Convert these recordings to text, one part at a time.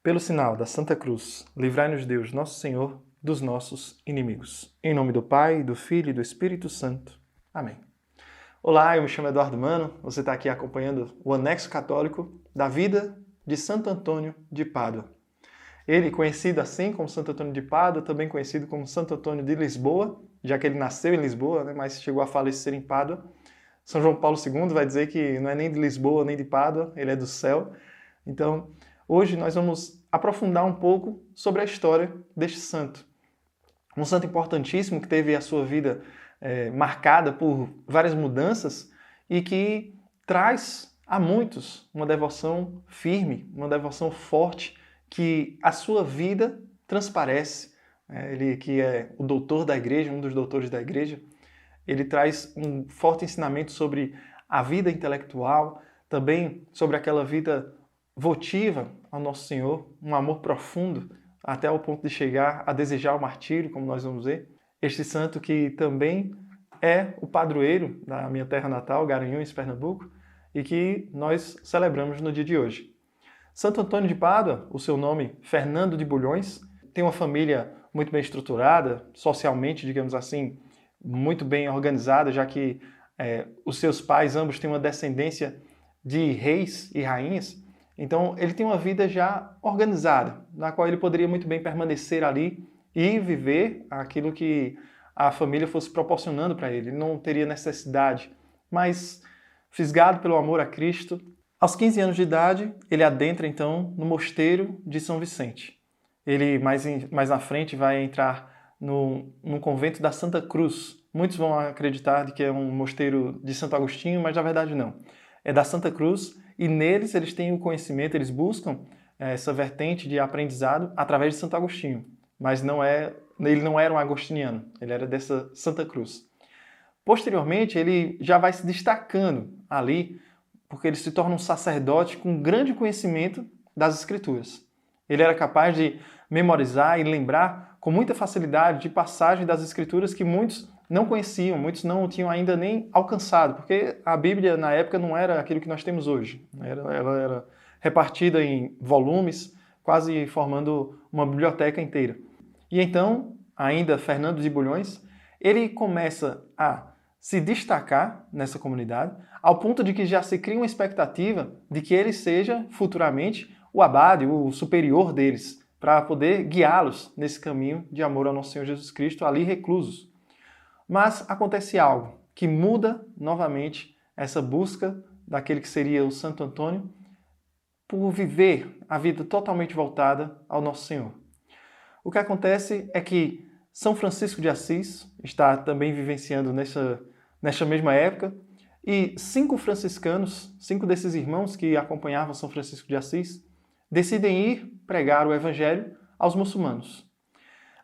Pelo sinal da Santa Cruz, livrai-nos Deus, nosso Senhor, dos nossos inimigos. Em nome do Pai, do Filho e do Espírito Santo. Amém. Olá, eu me chamo Eduardo Mano, você está aqui acompanhando o anexo católico da vida de Santo Antônio de Pádua. Ele, conhecido assim como Santo Antônio de Pádua, também conhecido como Santo Antônio de Lisboa, já que ele nasceu em Lisboa, mas chegou a falecer em Pádua. São João Paulo II vai dizer que não é nem de Lisboa nem de Pádua, ele é do céu. Então, hoje nós vamos aprofundar um pouco sobre a história deste santo. Um santo importantíssimo que teve a sua vida marcada por várias mudanças e que traz a muitos uma devoção firme, uma devoção forte, que a sua vida transparece. Ele que é o doutor da igreja, um dos doutores da igreja, ele traz um forte ensinamento sobre a vida intelectual, também sobre aquela vida votiva ao Nosso Senhor, um amor profundo, até o ponto de chegar a desejar o martírio, como nós vamos ver. Este santo que também é o padroeiro da minha terra natal, Garanhuns, Pernambuco, e que nós celebramos no dia de hoje. Santo Antônio de Pádua, o seu nome Fernando de Bulhões, tem uma família muito bem estruturada, socialmente, digamos assim, muito bem organizada, já que os seus pais ambos têm uma descendência de reis e rainhas. Então, ele tem uma vida já organizada, na qual ele poderia muito bem permanecer ali e viver aquilo que a família fosse proporcionando para ele. Ele não teria necessidade, mas, fisgado pelo amor a Cristo, aos 15 anos de idade, ele adentra, então, no mosteiro de São Vicente. Ele, mais na frente, vai entrar num convento da Santa Cruz. Muitos vão acreditar de que é um mosteiro de Santo Agostinho, mas na verdade não. É da Santa Cruz, e neles eles têm o conhecimento, eles buscam essa vertente de aprendizado através de Santo Agostinho. Mas ele não era um agostiniano, ele era dessa Santa Cruz. Posteriormente, ele já vai se destacando ali, porque ele se torna um sacerdote com grande conhecimento das Escrituras. Ele era capaz de memorizar e lembrar com muita facilidade de passagem das Escrituras que muitos não conheciam, muitos não tinham ainda nem alcançado, porque a Bíblia na época não era aquilo que nós temos hoje. Ela era repartida em volumes, quase formando uma biblioteca inteira. E então, ainda Fernando de Bulhões, ele começa a se destacar nessa comunidade, ao ponto de que já se cria uma expectativa de que ele seja futuramente o abade, o superior deles, para poder guiá-los nesse caminho de amor ao nosso Senhor Jesus Cristo, ali reclusos. Mas acontece algo que muda novamente essa busca daquele que seria o Santo Antônio por viver a vida totalmente voltada ao Nosso Senhor. O que acontece é que São Francisco de Assis está também vivenciando nesta mesma época, e 5 franciscanos, 5 desses irmãos que acompanhavam São Francisco de Assis, decidem ir pregar o Evangelho aos muçulmanos.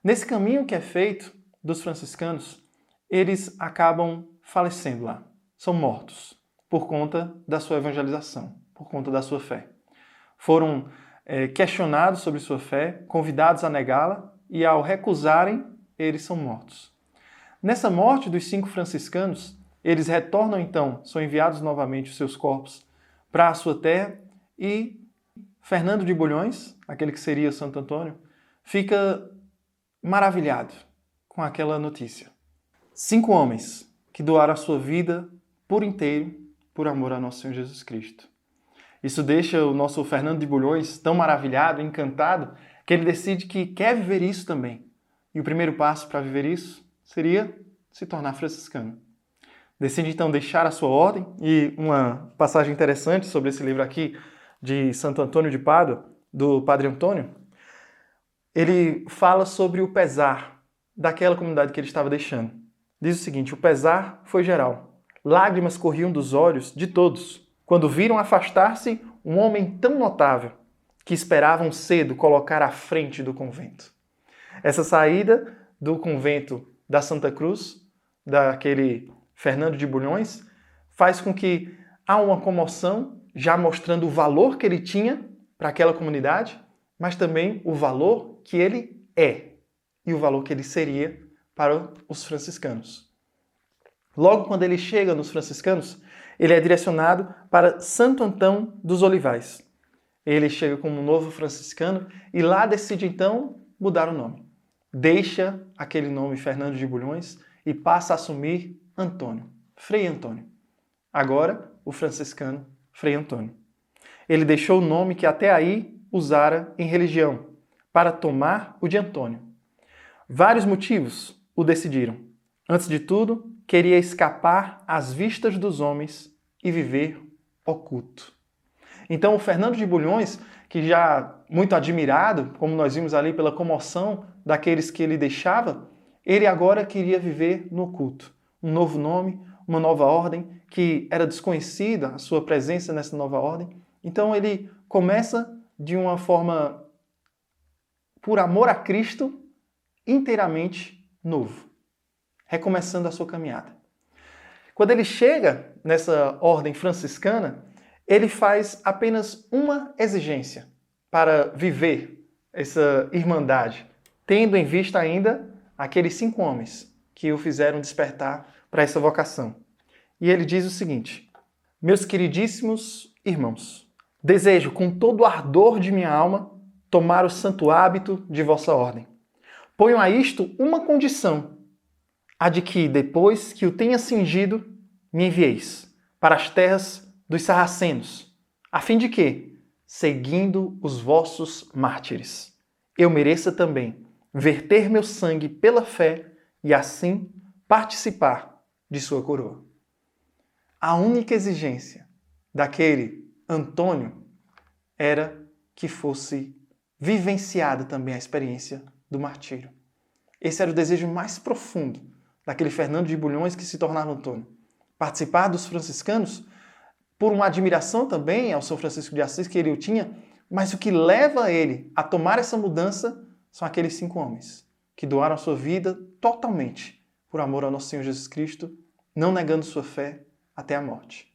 Nesse caminho que é feito dos franciscanos, eles acabam falecendo lá, são mortos por conta da sua evangelização, por conta da sua fé. Foram questionados sobre sua fé, convidados a negá-la, e ao recusarem, eles são mortos. Nessa morte dos 5 franciscanos, eles retornam então, são enviados novamente os seus corpos para a sua terra, e Fernando de Bulhões, aquele que seria Santo Antônio, fica maravilhado com aquela notícia. 5 homens que doaram a sua vida por inteiro por amor ao nosso Senhor Jesus Cristo. Isso deixa o nosso Fernando de Bulhões tão maravilhado, encantado, que ele decide que quer viver isso também. E o primeiro passo para viver isso seria se tornar franciscano. Decide então deixar a sua ordem, e uma passagem interessante sobre esse livro aqui, de Santo Antônio de Pádua, do Padre Antônio, ele fala sobre o pesar daquela comunidade que ele estava deixando. Diz o seguinte: o pesar foi geral. Lágrimas corriam dos olhos de todos, quando viram afastar-se um homem tão notável, que esperavam cedo colocar à frente do convento. Essa saída do convento da Santa Cruz, daquele Fernando de Bulhões, faz com que há uma comoção, já mostrando o valor que ele tinha para aquela comunidade, mas também o valor que ele é e o valor que ele seria para os franciscanos. Logo quando ele chega nos franciscanos, ele é direcionado para Santo Antão dos Olivais. ele chega como um novo franciscano e lá decide então mudar o nome. Deixa aquele nome Fernando de Bulhões e passa a assumir Antônio, Frei Antônio. Agora, o franciscano Frei Antônio. Ele deixou o nome que até aí usara em religião, para tomar o de Antônio. Vários motivos o decidiram. Antes de tudo, queria escapar às vistas dos homens e viver oculto. Então, o Fernando de Bulhões, que já muito admirado, como nós vimos ali pela comoção daqueles que ele deixava, ele agora queria viver no oculto. Um novo nome, uma nova ordem, que era desconhecida a sua presença nessa nova ordem. Então, ele começa de uma forma, por amor a Cristo, inteiramente novo, recomeçando a sua caminhada. Quando ele chega nessa ordem franciscana, ele faz apenas uma exigência para viver essa irmandade, tendo em vista ainda aqueles 5 homens que o fizeram despertar para essa vocação. E ele diz o seguinte: meus queridíssimos irmãos, desejo com todo o ardor de minha alma tomar o santo hábito de vossa ordem. Ponho a isto uma condição, a de que, depois que o tenha cingido, me envieis para as terras dos sarracenos, a fim de que, seguindo os vossos mártires, eu mereça também verter meu sangue pela fé e assim participar de sua coroa. A única exigência daquele Antônio era que fosse vivenciada também a experiência do martírio. Esse era o desejo mais profundo daquele Fernando de Bulhões que se tornava Antônio. Participar dos franciscanos por uma admiração também ao São Francisco de Assis que ele o tinha, mas o que leva ele a tomar essa mudança são aqueles 5 homens que doaram a sua vida totalmente por amor ao nosso Senhor Jesus Cristo, não negando sua fé até a morte.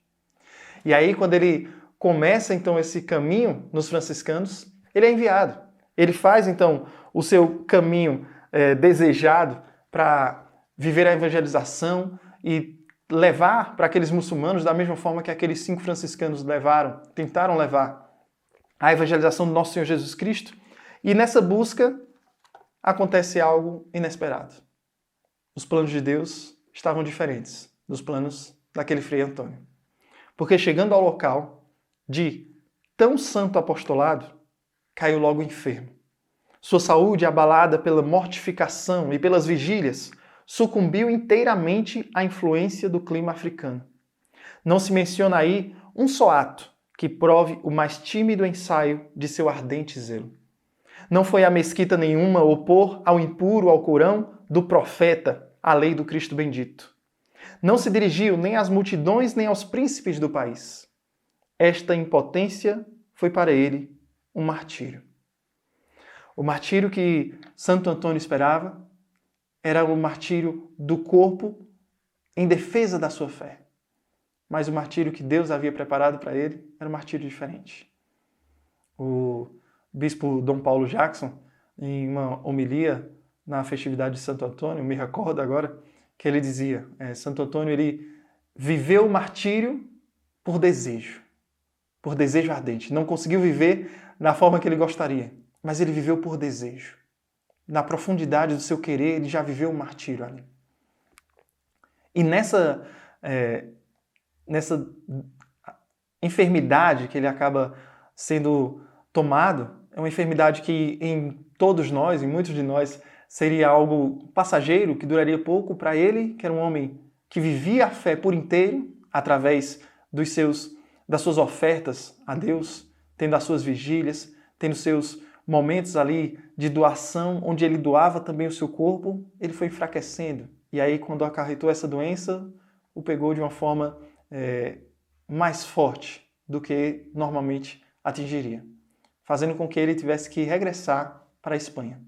E aí, quando ele começa então esse caminho nos franciscanos, ele é enviado. Ele faz então o seu caminho desejado para viver a evangelização e levar para aqueles muçulmanos da mesma forma que aqueles 5 franciscanos tentaram levar a evangelização do nosso Senhor Jesus Cristo. E nessa busca acontece algo inesperado. Os planos de Deus estavam diferentes dos planos daquele Frei Antônio. Porque chegando ao local de tão santo apostolado, caiu logo enfermo. Sua saúde, abalada pela mortificação e pelas vigílias, sucumbiu inteiramente à influência do clima africano. Não se menciona aí um só ato que prove o mais tímido ensaio de seu ardente zelo. Não foi a mesquita nenhuma opor ao impuro Alcorão do profeta a lei do Cristo bendito. Não se dirigiu nem às multidões nem aos príncipes do país. Esta impotência foi para ele um martírio. O martírio que Santo Antônio esperava era o martírio do corpo em defesa da sua fé. Mas o martírio que Deus havia preparado para ele era um martírio diferente. O bispo Dom Paulo Jackson, em uma homilia na festividade de Santo Antônio, me recordo agora, que ele dizia, Santo Antônio ele viveu o martírio por desejo ardente. Não conseguiu viver da forma que ele gostaria, mas ele viveu por desejo. Na profundidade do seu querer, ele já viveu o martírio ali. E nessa enfermidade que ele acaba sendo tomado, é uma enfermidade que em todos nós, em muitos de nós, seria algo passageiro, que duraria pouco. Para ele, que era um homem que vivia a fé por inteiro, através das suas ofertas a Deus, tendo as suas vigílias, tendo seus momentos ali de doação, onde ele doava também o seu corpo, ele foi enfraquecendo. E aí, quando acarretou essa doença, o pegou de uma forma mais forte do que normalmente atingiria, fazendo com que ele tivesse que regressar para a Espanha.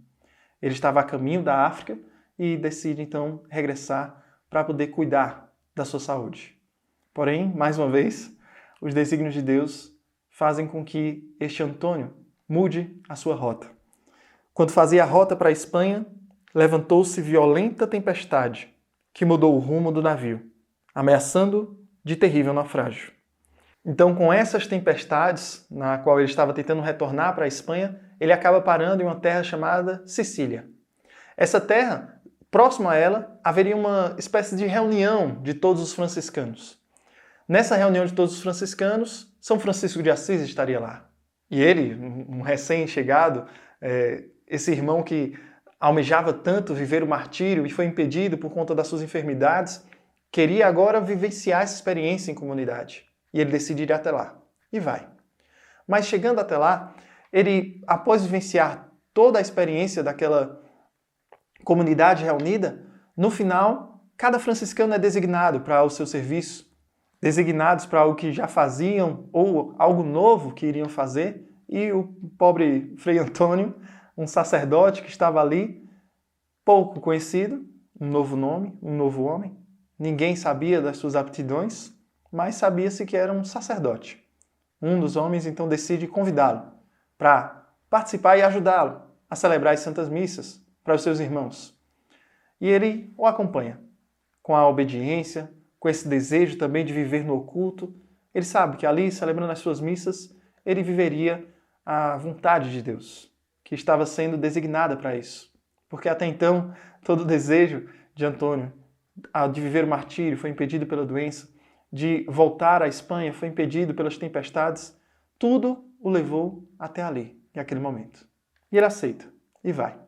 Ele estava a caminho da África e decide, então, regressar para poder cuidar da sua saúde. Porém, mais uma vez, os desígnios de Deus fazem com que este Antônio mude a sua rota. Quando fazia a rota para a Espanha, levantou-se violenta tempestade que mudou o rumo do navio, ameaçando de terrível naufrágio. Então, com essas tempestades, na qual ele estava tentando retornar para a Espanha, ele acaba parando em uma terra chamada Sicília. Essa terra, próximo a ela, haveria uma espécie de reunião de todos os franciscanos. Nessa reunião de todos os franciscanos, São Francisco de Assis estaria lá. E ele, um recém-chegado, esse irmão que almejava tanto viver o martírio e foi impedido por conta das suas enfermidades, queria agora vivenciar essa experiência em comunidade. E ele decide ir até lá. E vai. Mas chegando até lá, ele, após vivenciar toda a experiência daquela comunidade reunida, no final, cada franciscano é designado para o seu serviço, designados para algo que já faziam ou algo novo que iriam fazer, e o pobre Frei Antônio, um sacerdote que estava ali, pouco conhecido, um novo nome, um novo homem, ninguém sabia das suas aptidões, mas sabia-se que era um sacerdote. Um dos homens então decide convidá-lo para participar e ajudá-lo a celebrar as santas missas para os seus irmãos. E ele o acompanha com a obediência, com esse desejo também de viver no oculto. Ele sabe que ali, celebrando as suas missas, ele viveria a vontade de Deus, que estava sendo designada para isso. Porque até então, todo o desejo de Antônio de viver o martírio foi impedido pela doença, de voltar à Espanha foi impedido pelas tempestades. Tudo o levou até ali, naquele momento. E ele aceita e vai.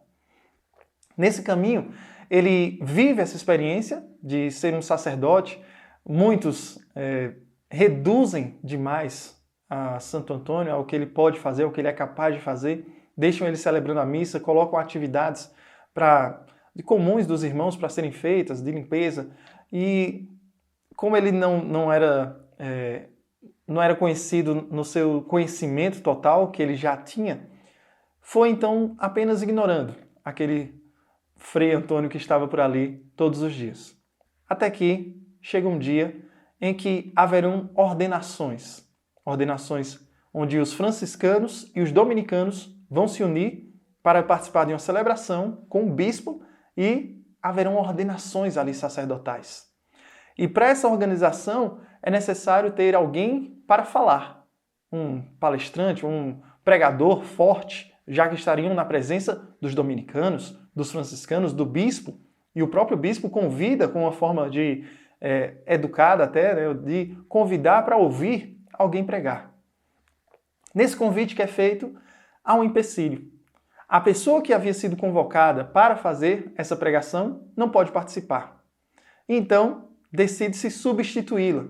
Nesse caminho, ele vive essa experiência de ser um sacerdote. Muitos reduzem demais a Santo Antônio, ao que ele pode fazer, ao que ele é capaz de fazer, deixam ele celebrando a missa, colocam atividades comuns dos irmãos para serem feitas, de limpeza, e como ele não era conhecido no seu conhecimento total que ele já tinha, foi então apenas ignorando aquele Frei Antônio que estava por ali todos os dias. Até que chega um dia em que haverão ordenações onde os franciscanos e os dominicanos vão se unir para participar de uma celebração com o bispo e haverão ordenações ali sacerdotais. E para essa organização é necessário ter alguém para falar, um palestrante, um pregador forte, já que estariam na presença dos dominicanos, dos franciscanos, do bispo, e o próprio bispo convida com uma forma de educada até, né, de convidar para ouvir alguém pregar. Nesse convite que é feito, há um empecilho. A pessoa que havia sido convocada para fazer essa pregação não pode participar. Então, decide-se substituí-la.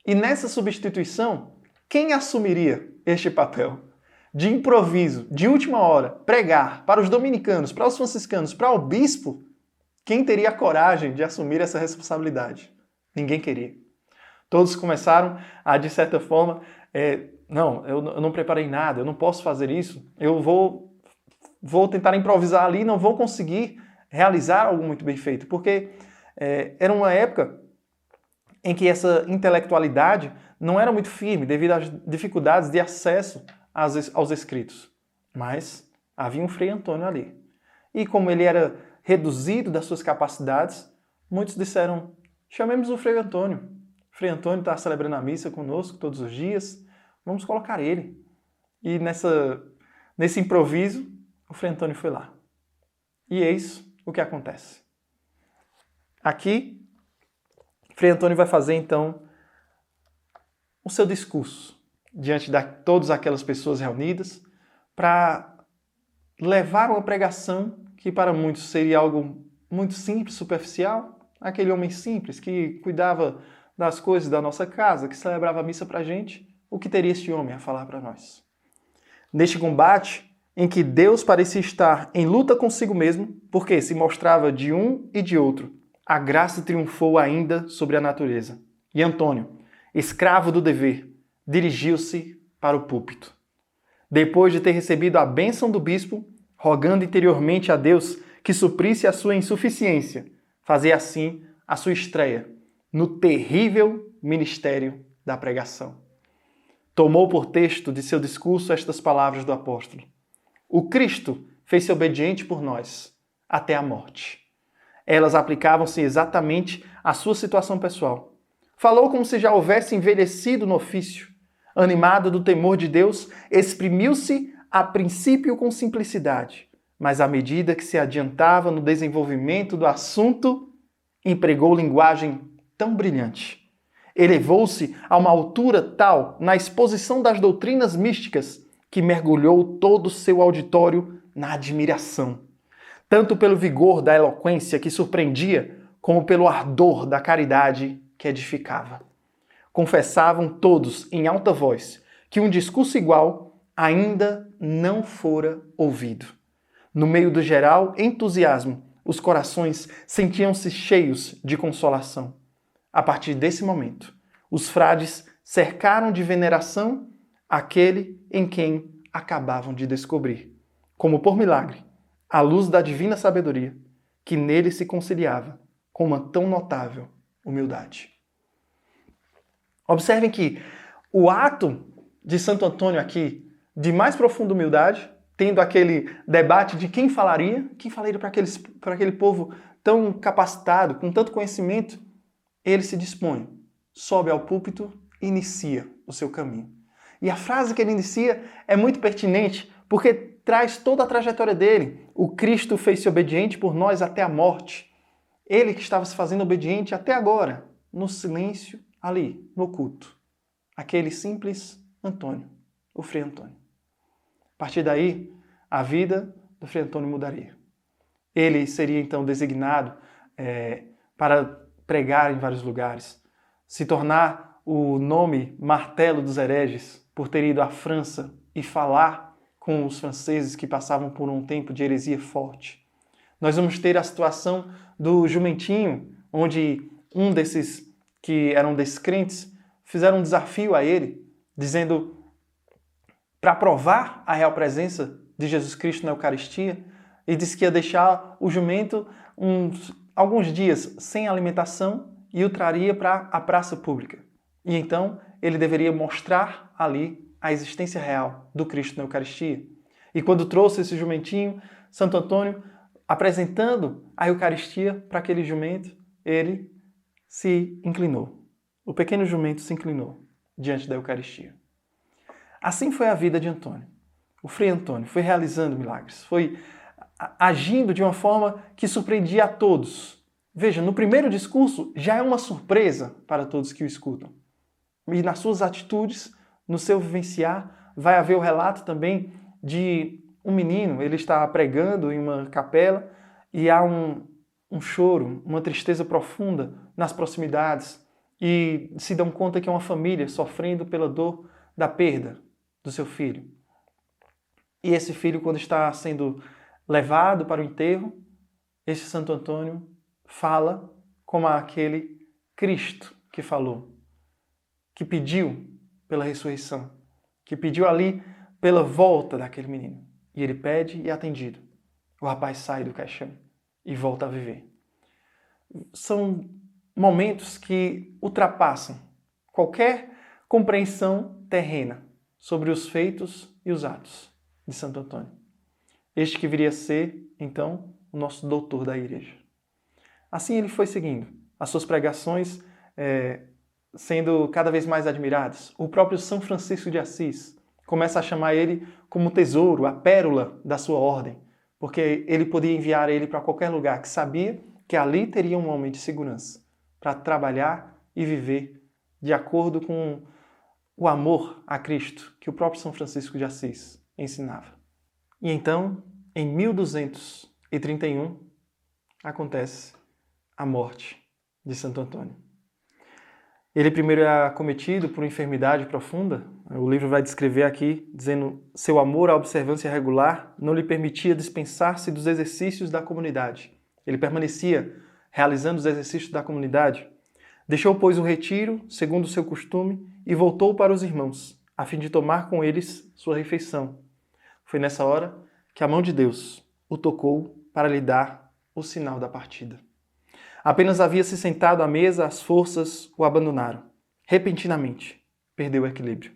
E nessa substituição, quem assumiria este papel? De improviso, de última hora, pregar para os dominicanos, para os franciscanos, para o bispo, quem teria a coragem de assumir essa responsabilidade? Ninguém queria. Todos começaram a, de certa forma, eu não preparei nada, eu não posso fazer isso, eu vou tentar improvisar ali, não vou conseguir realizar algo muito bem feito, porque era uma época em que essa intelectualidade não era muito firme devido às dificuldades de acesso aos escritos. Mas havia um Frei Antônio ali. E como ele era reduzido das suas capacidades, muitos disseram, chamemos o Frei Antônio. O Frei Antônio está celebrando a missa conosco todos os dias, vamos colocar ele. E nesse improviso, o Frei Antônio foi lá. E eis o que acontece. Aqui, Frei Antônio vai fazer, então, o seu discurso diante de todas aquelas pessoas reunidas para levar uma pregação que para muitos seria algo muito simples, superficial. Aquele homem simples que cuidava das coisas da nossa casa, que celebrava a missa para a gente, o que teria esse homem a falar para nós? Neste combate em que Deus parecia estar em luta consigo mesmo, porque se mostrava de um e de outro, a graça triunfou ainda sobre a natureza. E Antônio, escravo do dever, dirigiu-se para o púlpito. Depois de ter recebido a bênção do bispo, rogando interiormente a Deus que suprisse a sua insuficiência, fazia assim a sua estreia no terrível ministério da pregação. Tomou por texto de seu discurso estas palavras do apóstolo: o Cristo fez-se obediente por nós, até a morte. Elas aplicavam-se exatamente à sua situação pessoal. Falou como se já houvesse envelhecido no ofício animado do temor de Deus, exprimiu-se a princípio com simplicidade, mas à medida que se adiantava no desenvolvimento do assunto, empregou linguagem tão brilhante. Elevou-se a uma altura tal na exposição das doutrinas místicas que mergulhou todo o seu auditório na admiração, tanto pelo vigor da eloquência que surpreendia, como pelo ardor da caridade que edificava. Confessavam todos em alta voz que um discurso igual ainda não fora ouvido. No meio do geral entusiasmo, os corações sentiam-se cheios de consolação. A partir desse momento, os frades cercaram de veneração aquele em quem acabavam de descobrir, como por milagre, a luz da divina sabedoria que nele se conciliava com uma tão notável humildade. Observem que o ato de Santo Antônio aqui, de mais profunda humildade, tendo aquele debate de quem falaria para aquele povo tão capacitado, com tanto conhecimento, ele se dispõe, sobe ao púlpito e inicia o seu caminho. E a frase que ele inicia é muito pertinente, porque traz toda a trajetória dele. O Cristo fez-se obediente por nós até a morte. Ele que estava se fazendo obediente até agora, no silêncio, ali, no oculto. Aquele simples Antônio, o Frei Antônio. A partir daí, a vida do Frei Antônio mudaria. Ele seria então designado para pregar em vários lugares, se tornar o nome martelo dos hereges, por ter ido à França e falar com os franceses que passavam por um tempo de heresia forte. Nós vamos ter a situação do jumentinho, onde um desses que eram descrentes fizeram um desafio a ele, dizendo para provar a real presença de Jesus Cristo na Eucaristia, e disse que ia deixar o jumento alguns dias sem alimentação e o traria para a praça pública. E então ele deveria mostrar ali a existência real do Cristo na Eucaristia. E quando trouxe esse jumentinho, Santo Antônio, apresentando a Eucaristia para aquele jumento, ele se inclinou. O pequeno jumento se inclinou diante da Eucaristia. Assim foi a vida de Antônio. O Frei Antônio foi realizando milagres, foi agindo de uma forma que surpreendia a todos. Veja, no primeiro discurso já é uma surpresa para todos que o escutam. E nas suas atitudes, no seu vivenciar, vai haver o relato também de um menino, ele está pregando em uma capela e há um choro, uma tristeza profunda nas proximidades e se dão conta que é uma família sofrendo pela dor da perda do seu filho. E esse filho, quando está sendo levado para o enterro, esse Santo Antônio fala como aquele Cristo que falou, que pediu pela ressurreição, que pediu ali pela volta daquele menino. E ele pede e é atendido. O rapaz sai do caixão e volta a viver. São momentos que ultrapassam qualquer compreensão terrena sobre os feitos e os atos de Santo Antônio. Este que viria a ser, então, o nosso doutor da Igreja. Assim ele foi seguindo, as suas pregações sendo cada vez mais admiradas. O próprio São Francisco de Assis começa a chamar ele como tesouro, a pérola da sua ordem, porque ele podia enviar ele para qualquer lugar, que sabia que ali teria um homem de segurança para trabalhar e viver de acordo com o amor a Cristo que o próprio São Francisco de Assis ensinava. E então, em 1231, acontece a morte de Santo Antônio. Ele primeiro é acometido por uma enfermidade profunda. O livro vai descrever aqui, dizendo seu amor à observância regular não lhe permitia dispensar-se dos exercícios da comunidade. Ele permanecia realizando os exercícios da comunidade. Deixou, pois, o retiro, segundo o seu costume, e voltou para os irmãos, a fim de tomar com eles sua refeição. Foi nessa hora que a mão de Deus o tocou para lhe dar o sinal da partida. Apenas havia se sentado à mesa, as forças o abandonaram. Repentinamente, perdeu o equilíbrio.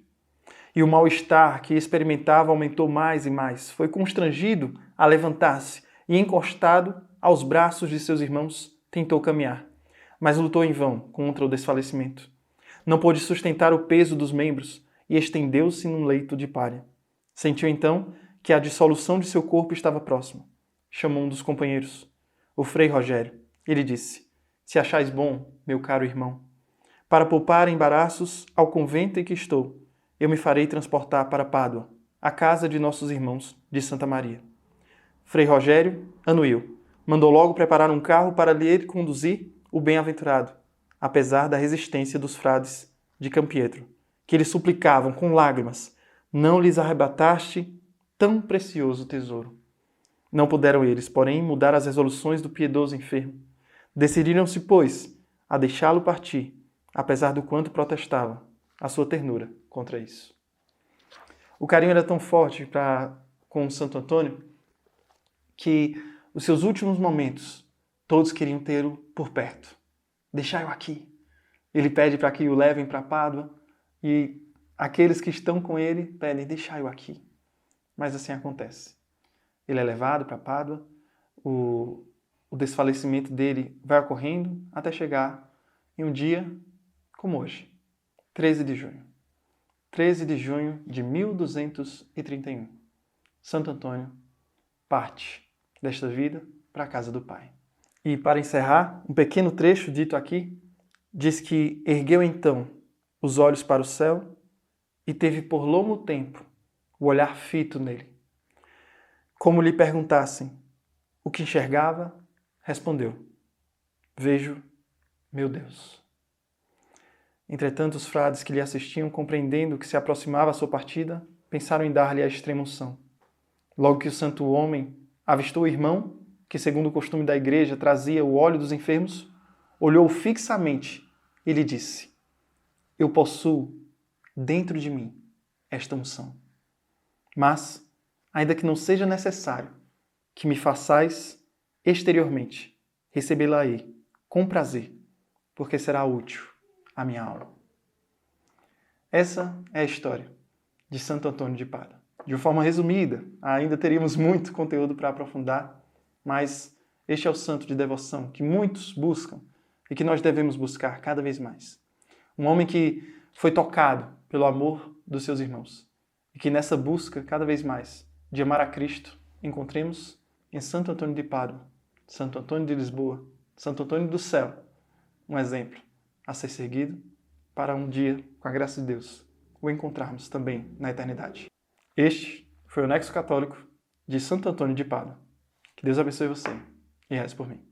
E o mal-estar que experimentava aumentou mais e mais. Foi constrangido a levantar-se e, encostado aos braços de seus irmãos, tentou caminhar, mas lutou em vão contra o desfalecimento. Não pôde sustentar o peso dos membros e estendeu-se num leito de palha. Sentiu então que a dissolução de seu corpo estava próxima. Chamou um dos companheiros, o Frei Rogério. Ele disse: se achais bom, meu caro irmão, para poupar embaraços ao convento em que estou, eu me farei transportar para Pádua, a casa de nossos irmãos de Santa Maria. Frei Rogério anuiu. Mandou logo preparar um carro para lhe conduzir o bem-aventurado, apesar da resistência dos frades de Campietro, que lhe suplicavam com lágrimas: não lhes arrebataste tão precioso tesouro. Não puderam eles, porém, mudar as resoluções do piedoso enfermo. Decidiram-se, pois, a deixá-lo partir, apesar do quanto protestava a sua ternura contra isso. O carinho era tão forte com Santo Antônio que os seus últimos momentos todos queriam tê-lo por perto. Deixai-o aqui. Ele pede para que o levem para Pádua e aqueles que estão com ele pedem: deixai-o aqui. Mas assim acontece. Ele é levado para Pádua, o desfalecimento dele vai ocorrendo até chegar em um dia como hoje, 13 de junho. 13 de junho de 1231. Santo Antônio parte desta vida para a casa do Pai. E para encerrar, um pequeno trecho dito aqui, diz que ergueu então os olhos para o céu e teve por longo tempo o olhar fito nele. Como lhe perguntassem o que enxergava, respondeu: vejo meu Deus. Entretanto, os frades que lhe assistiam, compreendendo que se aproximava a sua partida, pensaram em dar-lhe a extrema-unção. Logo que o santo homem avistou o irmão, que segundo o costume da igreja trazia o óleo dos enfermos, olhou fixamente e lhe disse: eu possuo dentro de mim esta unção. Mas, ainda que não seja necessário que me façais exteriormente, recebê-la-ei com prazer, porque será útil à minha alma. Essa é a história de Santo Antônio de Pádua. De uma forma resumida, ainda teríamos muito conteúdo para aprofundar, mas este é o santo de devoção que muitos buscam e que nós devemos buscar cada vez mais. Um homem que foi tocado pelo amor dos seus irmãos e que nessa busca cada vez mais de amar a Cristo encontremos em Santo Antônio de Pádua, Santo Antônio de Lisboa, Santo Antônio do Céu, um exemplo a ser seguido para um dia, com a graça de Deus, o encontrarmos também na eternidade. Este foi o Nexo Católico de Santo Antônio de Pádua. Que Deus abençoe você e reze por mim.